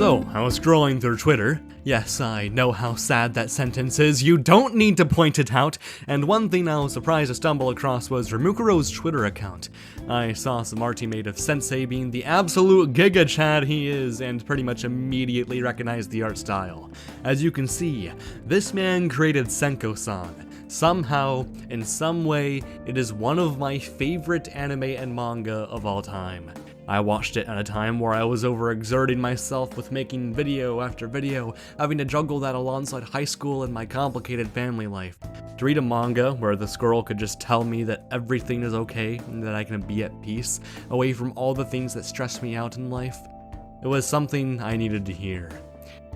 So, I was scrolling through Twitter. Yes, I know how sad that sentence is, you don't need to point it out, and one thing I was surprised to stumble across was Rimukuro's Twitter account. I saw some art he made of Sensei being the absolute giga chad he is, and pretty much immediately recognized the art style. As you can see, this man created Senko-san. Somehow, in some way, it is one of my favorite anime and manga of all time. I watched it at a time where I was overexerting myself with making video after video, having to juggle that alongside high school and my complicated family life. To read a manga where this girl could just tell me that everything is okay and that I can be at peace, away from all the things that stress me out in life, it was something I needed to hear.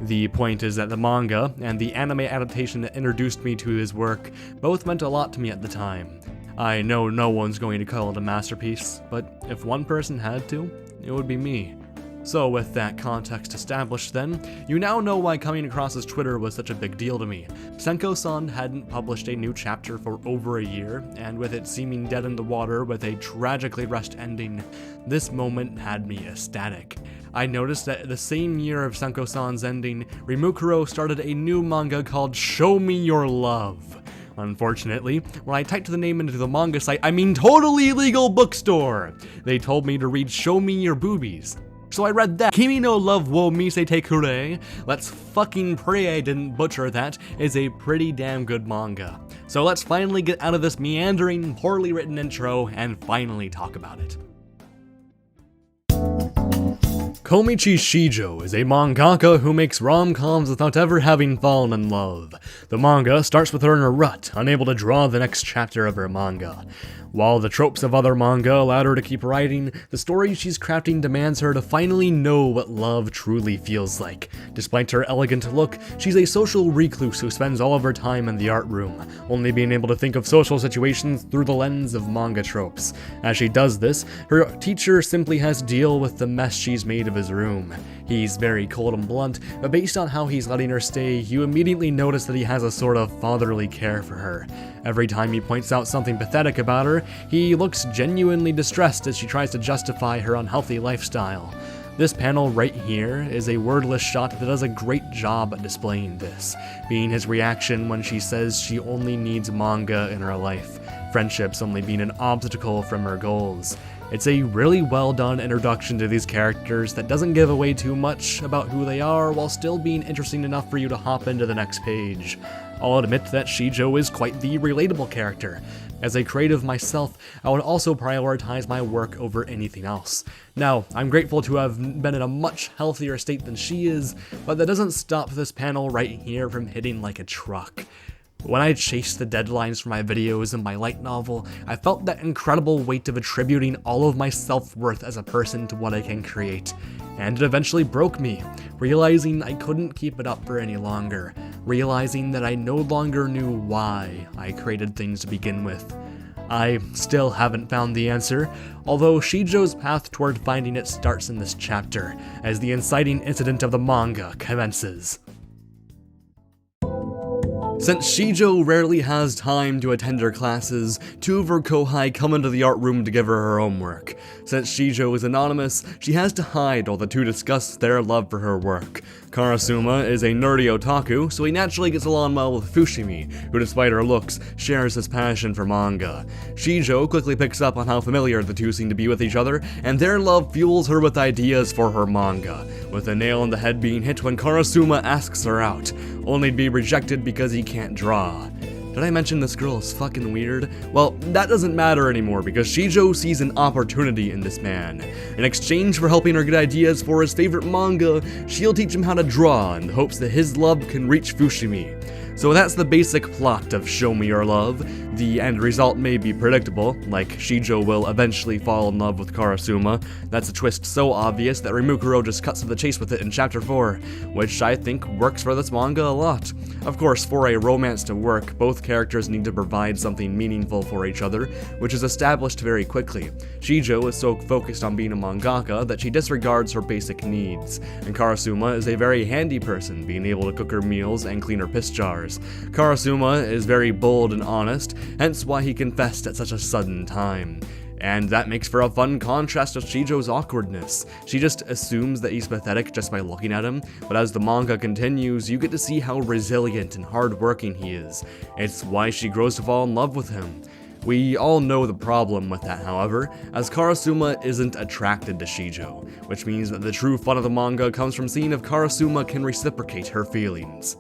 The point is that the manga and the anime adaptation that introduced me to his work both meant a lot to me at the time. I know no one's going to call it a masterpiece, but if one person had to, it would be me. So with that context established then, you now know why coming across his Twitter was such a big deal to me. Senko-san hadn't published a new chapter for over a year, and with it seeming dead in the water with a tragically rushed ending, this moment had me ecstatic. I noticed that the same year of Senko-san's ending, Rimukuro started a new manga called Show Me Your Love. Unfortunately, when I typed the name into the manga site, I mean totally illegal bookstore, they told me to read Show Me Your Boobies. So I read that. Kimi no Love wo Misetekure, let's fucking pray I didn't butcher that, is a pretty damn good manga. So let's finally get out of this meandering, poorly written intro and finally talk about it. Komichi Shijou is a mangaka who makes rom-coms without ever having fallen in love. The manga starts with her in a rut, unable to draw the next chapter of her manga. While the tropes of other manga allowed her to keep writing, the story she's crafting demands her to finally know what love truly feels like. Despite her elegant look, she's a social recluse who spends all of her time in the art room, only being able to think of social situations through the lens of manga tropes. As she does this, her teacher simply has to deal with the mess she's made of his room. He's very cold and blunt, but based on how he's letting her stay, you immediately notice that he has a sort of fatherly care for her. Every time he points out something pathetic about her, he looks genuinely distressed as she tries to justify her unhealthy lifestyle. This panel right here is a wordless shot that does a great job at displaying this, being his reaction when she says she only needs manga in her life, friendships only being an obstacle from her goals. It's a really well done introduction to these characters that doesn't give away too much about who they are while still being interesting enough for you to hop into the next page. I'll admit that Shijou is quite the relatable character. As a creative myself, I would also prioritize my work over anything else. Now, I'm grateful to have been in a much healthier state than she is, but that doesn't stop this panel right here from hitting like a truck. When I chased the deadlines for my videos and my light novel, I felt that incredible weight of attributing all of my self-worth as a person to what I can create. And it eventually broke me, realizing I couldn't keep it up for any longer, realizing that I no longer knew why I created things to begin with. I still haven't found the answer, although Shijou's path toward finding it starts in this chapter, as the inciting incident of the manga commences. Since Shijou rarely has time to attend her classes, two of her kohai come into the art room to give her her homework. Since Shijou is anonymous, she has to hide while the two discuss their love for her work. Karasuma is a nerdy otaku, so he naturally gets along well with Fushimi, who despite her looks, shares his passion for manga. Shijou quickly picks up on how familiar the two seem to be with each other, and their love fuels her with ideas for her manga, with a nail in the head being hit when Karasuma asks her out, only to be rejected because he can't draw. Did I mention this girl is fucking weird? Well, that doesn't matter anymore because Shijou sees an opportunity in this man. In exchange for helping her get ideas for his favorite manga, she'll teach him how to draw in hopes that his love can reach Fushimi. So that's the basic plot of Show Me Your Love. The end result may be predictable, like Shijou will eventually fall in love with Karasuma. That's a twist so obvious that Rimukuro just cuts to the chase with it in chapter 4, which I think works for this manga a lot. Of course, for a romance to work, both characters need to provide something meaningful for each other, which is established very quickly. Shijou is so focused on being a mangaka that she disregards her basic needs, and Karasuma is a very handy person, being able to cook her meals and clean her piss jars. Karasuma is very bold and honest, hence why he confessed at such a sudden time. and that makes for a fun contrast to Shijou's awkwardness. She just assumes that he's pathetic just by looking at him, but as the manga continues, you get to see how resilient and hardworking he is. It's why she grows to fall in love with him. We all know the problem with that, however, as Karasuma isn't attracted to Shijou, which means that the true fun of the manga comes from seeing if Karasuma can reciprocate her feelings.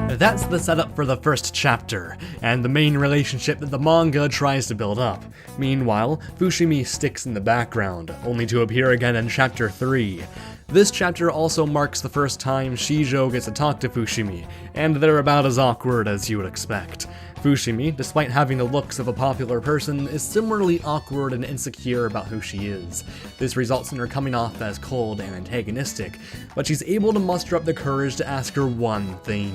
That's the setup for the first chapter, and the main relationship that the manga tries to build up. Meanwhile, Fushimi sticks in the background, only to appear again in chapter 3. This chapter also marks the first time Shijou gets to talk to Fushimi, and they're about as awkward as you would expect. Fushimi, despite having the looks of a popular person, is similarly awkward and insecure about who she is. This results in her coming off as cold and antagonistic, but she's able to muster up the courage to ask her one thing.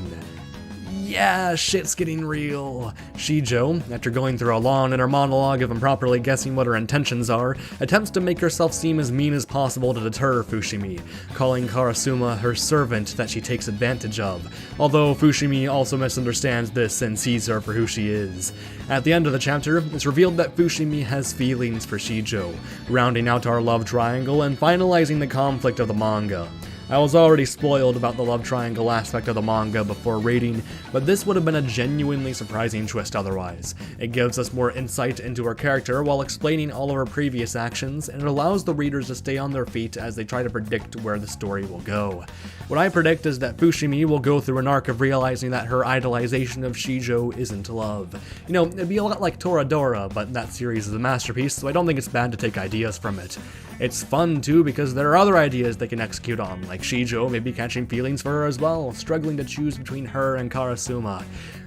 Yeah, shit's getting real. Shijou, after going through a long inner monologue of improperly guessing what her intentions are, attempts to make herself seem as mean as possible to deter Fushimi, calling Karasuma her servant that she takes advantage of, although Fushimi also misunderstands this and sees her for who she is. At the end of the chapter, it's revealed that Fushimi has feelings for Shijou, rounding out our love triangle and finalizing the conflict of the manga. I was already spoiled about the love triangle aspect of the manga before reading, but this would have been a genuinely surprising twist otherwise. It gives us more insight into her character while explaining all of her previous actions, and it allows the readers to stay on their feet as they try to predict where the story will go. What I predict is that Fushimi will go through an arc of realizing that her idolization of Shijou isn't love. You know, it'd be a lot like Toradora, but that series is a masterpiece, so I don't think it's bad to take ideas from it. It's fun too because there are other ideas they can execute on, like Shijou maybe catching feelings for her as well, struggling to choose between her and Karasuma.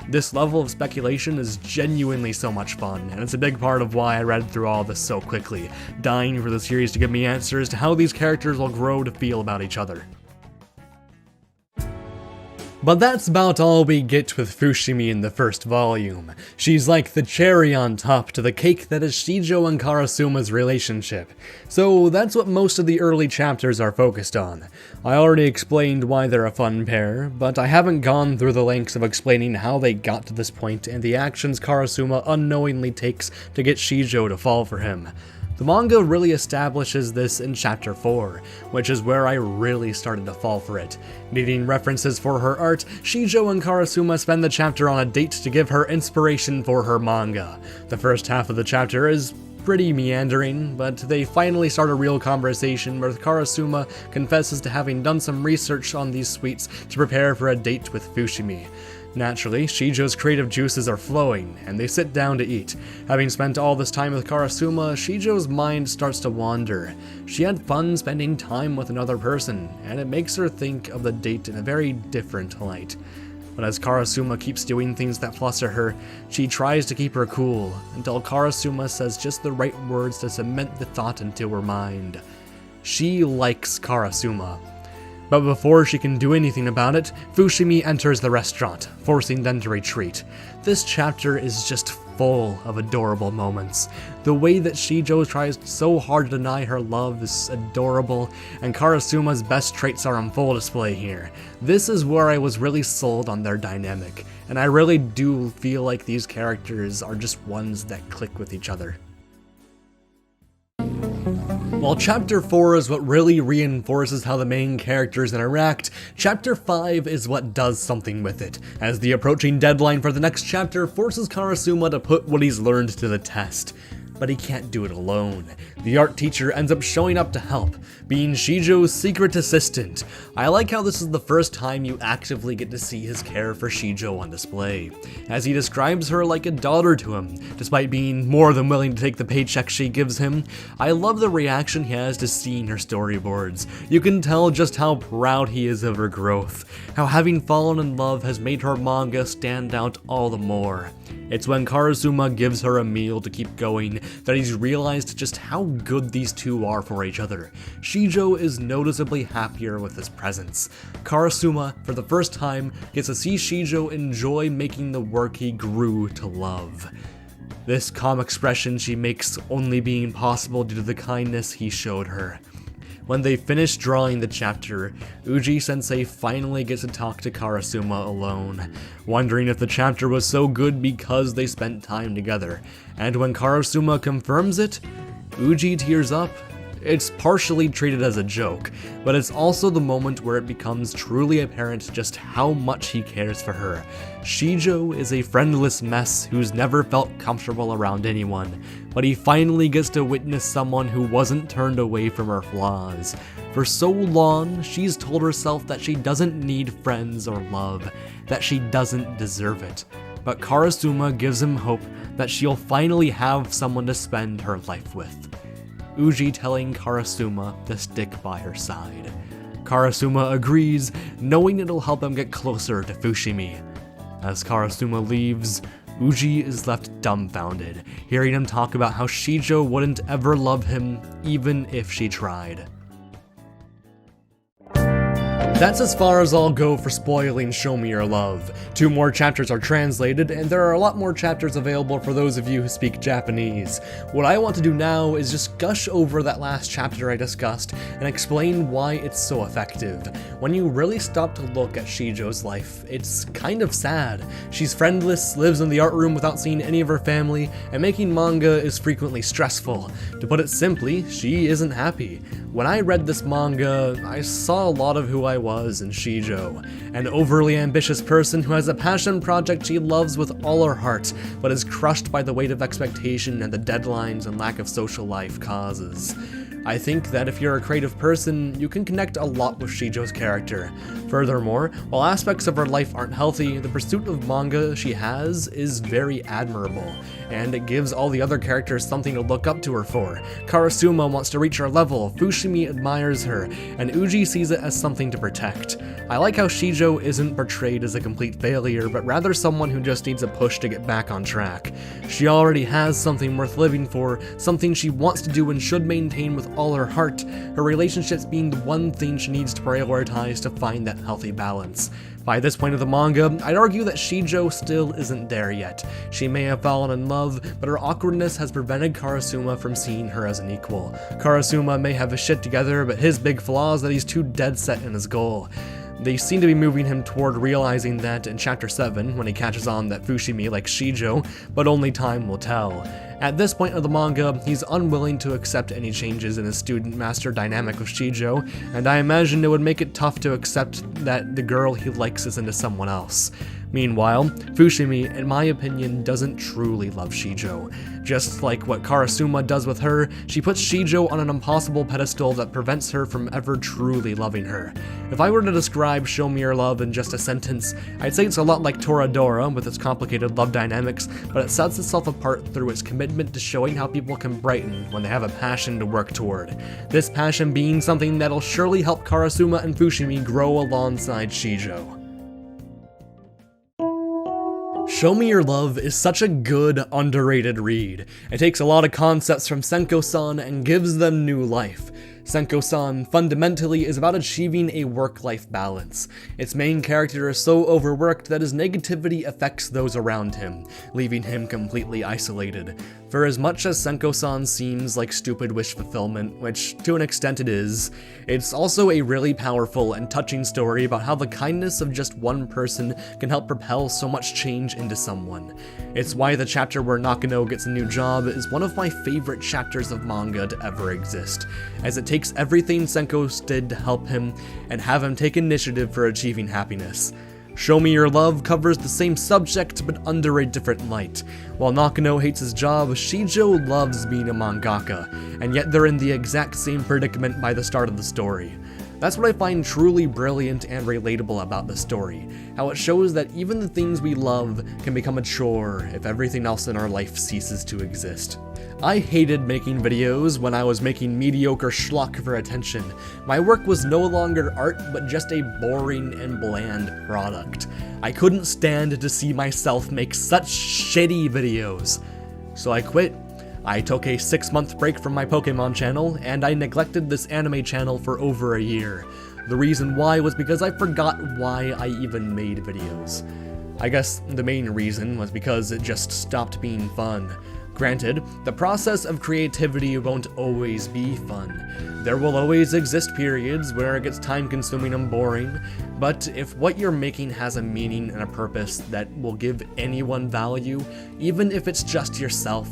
This level of speculation is genuinely so much fun, and it's a big part of why I read through all this so quickly, dying for the series to give me answers to how these characters will grow to feel about each other. But that's about all we get with Fushimi in the first volume. She's like the cherry on top to the cake that is Shijou and Karasuma's relationship. So that's what most of the early chapters are focused on. I already explained why they're a fun pair, but I haven't gone through the lengths of explaining how they got to this point and the actions Karasuma unknowingly takes to get Shijou to fall for him. The manga really establishes this in chapter 4, which is where I really started to fall for it. Needing references for her art, Shijou and Karasuma spend the chapter on a date to give her inspiration for her manga. The first half of the chapter is pretty meandering, but they finally start a real conversation where Karasuma confesses to having done some research on these sweets to prepare for a date with Fushimi. Naturally, Shijou's creative juices are flowing, and they sit down to eat. Having spent all this time with Karasuma, Shijou's mind starts to wander. She had fun spending time with another person, and it makes her think of the date in a very different light. But as Karasuma keeps doing things that fluster her, she tries to keep her cool, until Karasuma says just the right words to cement the thought into her mind. She likes Karasuma. But before she can do anything about it, Fushimi enters the restaurant, forcing them to retreat. This chapter is just full of adorable moments. The way that Shijou tries so hard to deny her love is adorable, and Karasuma's best traits are on full display here. This is where I was really sold on their dynamic, and I really do feel like these characters are just ones that click with each other. While Chapter 4 is what really reinforces how the main characters interact, Chapter 5 is what does something with it, as the approaching deadline for the next chapter forces Karasuma to put what he's learned to the test. But he can't do it alone. The art teacher ends up showing up to help, being Shijou's secret assistant. I like how this is the first time you actively get to see his care for Shijou on display, as he describes her like a daughter to him, despite being more than willing to take the paycheck she gives him. I love the reaction he has to seeing her storyboards. You can tell just how proud he is of her growth, how having fallen in love has made her manga stand out all the more. It's when Karasuma gives her a meal to keep going that he's realized just how good these two are for each other. Shijou is noticeably happier with his presence. Karasuma, for the first time, gets to see Shijou enjoy making the work he grew to love. This calm expression she makes only being possible due to the kindness he showed her. When they finish drawing the chapter, Uji-sensei finally gets to talk to Karasuma alone, wondering if the chapter was so good because they spent time together. And when Karasuma confirms it, Uji tears up. It's partially treated as a joke, but it's also the moment where it becomes truly apparent just how much he cares for her. Shijou is a friendless mess who's never felt comfortable around anyone, but he finally gets to witness someone who wasn't turned away from her flaws. For so long, she's told herself that she doesn't need friends or love, that she doesn't deserve it. But Karasuma gives him hope that she'll finally have someone to spend her life with. Uji telling Karasuma to stick by her side. Karasuma agrees, knowing it'll help him get closer to Fushimi. As Karasuma leaves, Uji is left dumbfounded, hearing him talk about how Shijou wouldn't ever love him, even if she tried. That's as far as I'll go for spoiling Show Me Your Love. 2 more chapters are translated, and there are a lot more chapters available for those of you who speak Japanese. What I want to do now is just gush over that last chapter I discussed and explain why it's so effective. When you really stop to look at Shijou's life, it's kind of sad. She's friendless, lives in the art room without seeing any of her family, and making manga is frequently stressful. To put it simply, she isn't happy. When I read this manga, I saw a lot of who I was in Shijou, an overly ambitious person who has a passion project she loves with all her heart, but is crushed by the weight of expectation and the deadlines and lack of social life causes. I think that if you're a creative person, you can connect a lot with Shijou's character. Furthermore, while aspects of her life aren't healthy, the pursuit of manga she has is very admirable, and it gives all the other characters something to look up to her for. Karasuma wants to reach her level, Fushimi admires her, and Uji sees it as something to protect. I like how Shijou isn't portrayed as a complete failure, but rather someone who just needs a push to get back on track. She already has something worth living for, something she wants to do and should maintain with all her heart, her relationships being the one thing she needs to prioritize to find that healthy balance. By this point of the manga, I'd argue that Shijou still isn't there yet. She may have fallen in love, but her awkwardness has prevented Karasuma from seeing her as an equal. Karasuma may have his shit together, but his big flaw is that he's too dead set in his goal. They seem to be moving him toward realizing that in Chapter 7, when he catches on that Fushimi likes Shijou, but only time will tell. At this point of the manga, he's unwilling to accept any changes in his student-master dynamic with Shijou, and I imagine it would make it tough to accept that the girl he likes is into someone else. Meanwhile, Fushimi, in my opinion, doesn't truly love Shijou. Just like what Karasuma does with her, she puts Shijou on an impossible pedestal that prevents her from ever truly loving her. If I were to describe Show Me Your Love in just a sentence, I'd say it's a lot like Toradora with its complicated love dynamics, but it sets itself apart through its commitment to showing how people can brighten when they have a passion to work toward. This passion being something that'll surely help Karasuma and Fushimi grow alongside Shijou. Show Me Your Love is such a good, underrated read. It takes a lot of concepts from Senko-san and gives them new life. Senko-san fundamentally is about achieving a work-life balance. Its main character is so overworked that his negativity affects those around him, leaving him completely isolated. For as much as Senko-san seems like stupid wish fulfillment, which to an extent it is, it's also a really powerful and touching story about how the kindness of just one person can help propel so much change into someone. It's why the chapter where Nakano gets a new job is one of my favorite chapters of manga to ever exist, as it takes everything Senko did to help him and have him take initiative for achieving happiness. Show Me Your Love covers the same subject but under a different light. While Nakano hates his job, Shijou loves being a mangaka, and yet they're in the exact same predicament by the start of the story. That's what I find truly brilliant and relatable about the story, how it shows that even the things we love can become a chore if everything else in our life ceases to exist. I hated making videos when I was making mediocre schlock for attention. My work was no longer art, but just a boring and bland product. I couldn't stand to see myself make such shitty videos. So I quit. I took a 6-month break from my Pokemon channel, and I neglected this anime channel for over a year. The reason why was because I forgot why I even made videos. I guess the main reason was because it just stopped being fun. Granted, the process of creativity won't always be fun. There will always exist periods where it gets time-consuming and boring, but if what you're making has a meaning and a purpose that will give anyone value, even if it's just yourself,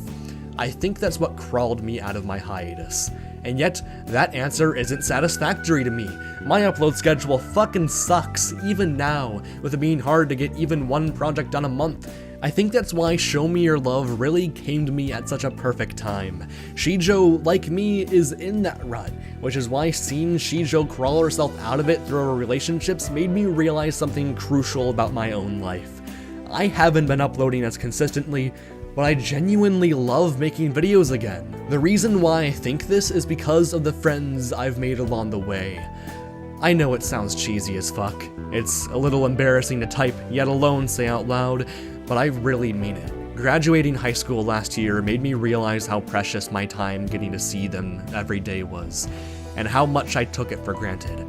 I think that's what crawled me out of my hiatus. And yet, that answer isn't satisfactory to me. My upload schedule fucking sucks, even now, with it being hard to get even one project done a month. I think that's why Show Me Your Love really came to me at such a perfect time. Shijou, like me, is in that rut, which is why seeing Shijou crawl herself out of it through her relationships made me realize something crucial about my own life. I haven't been uploading as consistently, but I genuinely love making videos again. The reason why I think this is because of the friends I've made along the way. I know it sounds cheesy as fuck. It's a little embarrassing to type, yet alone say out loud, but I really mean it. Graduating high school last year made me realize how precious my time getting to see them every day was, and how much I took it for granted.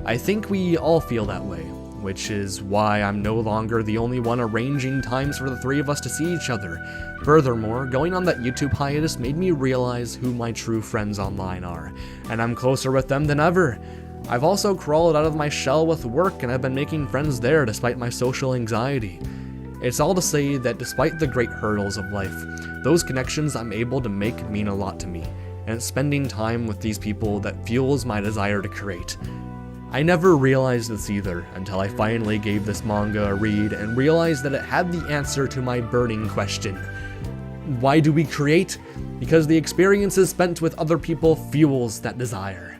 I think we all feel that way, which is why I'm no longer the only one arranging times for the three of us to see each other. Furthermore, going on that YouTube hiatus made me realize who my true friends online are, and I'm closer with them than ever. I've also crawled out of my shell with work, and I've been making friends there despite my social anxiety. It's all to say that despite the great hurdles of life, those connections I'm able to make mean a lot to me, and it's spending time with these people that fuels my desire to create. I never realized this either until I finally gave this manga a read and realized that it had the answer to my burning question. Why do we create? Because the experiences spent with other people fuels that desire.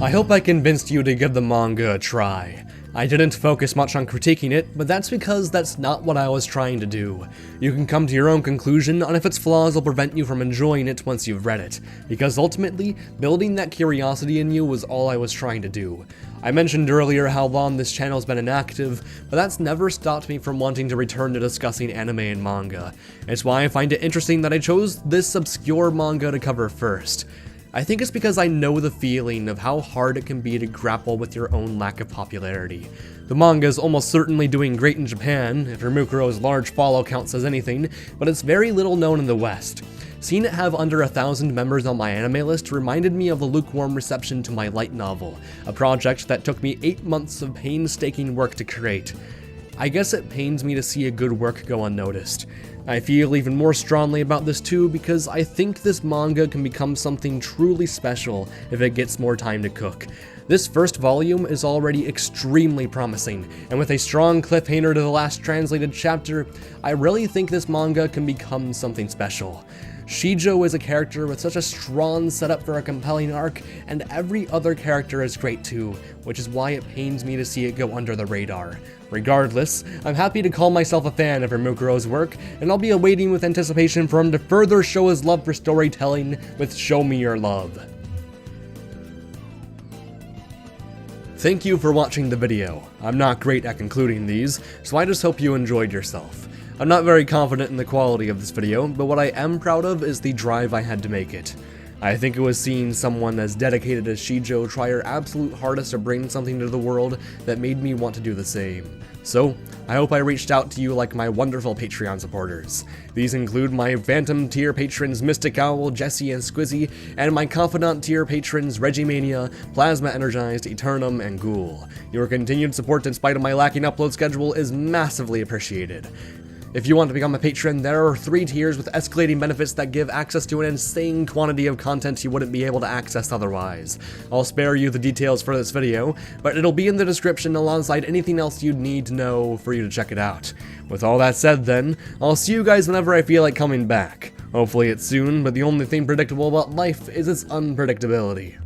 I hope I convinced you to give the manga a try. I didn't focus much on critiquing it, but that's because that's not what I was trying to do. You can come to your own conclusion on if its flaws will prevent you from enjoying it once you've read it, because ultimately, building that curiosity in you was all I was trying to do. I mentioned earlier how long this channel's been inactive, but that's never stopped me from wanting to return to discussing anime and manga. It's why I find it interesting that I chose this obscure manga to cover first. I think it's because I know the feeling of how hard it can be to grapple with your own lack of popularity. The manga is almost certainly doing great in Japan, if Mukuro's large follow count says anything, but it's very little known in the West. Seeing it have under 1,000 members on my anime list reminded me of the lukewarm reception to my light novel, a project that took me 8 months of painstaking work to create. I guess it pains me to see a good work go unnoticed. I feel even more strongly about this too because I think this manga can become something truly special if it gets more time to cook. This first volume is already extremely promising, and with a strong cliffhanger to the last translated chapter, I really think this manga can become something special. Shijou is a character with such a strong setup for a compelling arc, and every other character is great too, which is why it pains me to see it go under the radar. Regardless, I'm happy to call myself a fan of Mukuro's work, and I'll be awaiting with anticipation for him to further show his love for storytelling with Show Me Your Love. Thank you for watching the video. I'm not great at concluding these, so I just hope you enjoyed yourself. I'm not very confident in the quality of this video, but what I am proud of is the drive I had to make it. I think it was seeing someone as dedicated as Shijou try her absolute hardest to bring something to the world that made me want to do the same. So, I hope I reached out to you like my wonderful Patreon supporters. These include my Phantom tier patrons Mystic Owl, Jesse, and Squizzy, and my Confidant tier patrons Regimania, Plasma Energized, Eternum, and Ghoul. Your continued support in spite of my lacking upload schedule is massively appreciated. If you want to become a patron, there are 3 tiers with escalating benefits that give access to an insane quantity of content you wouldn't be able to access otherwise. I'll spare you the details for this video, but it'll be in the description alongside anything else you'd need to know for you to check it out. With all that said then, I'll see you guys whenever I feel like coming back. Hopefully it's soon, but the only thing predictable about life is its unpredictability.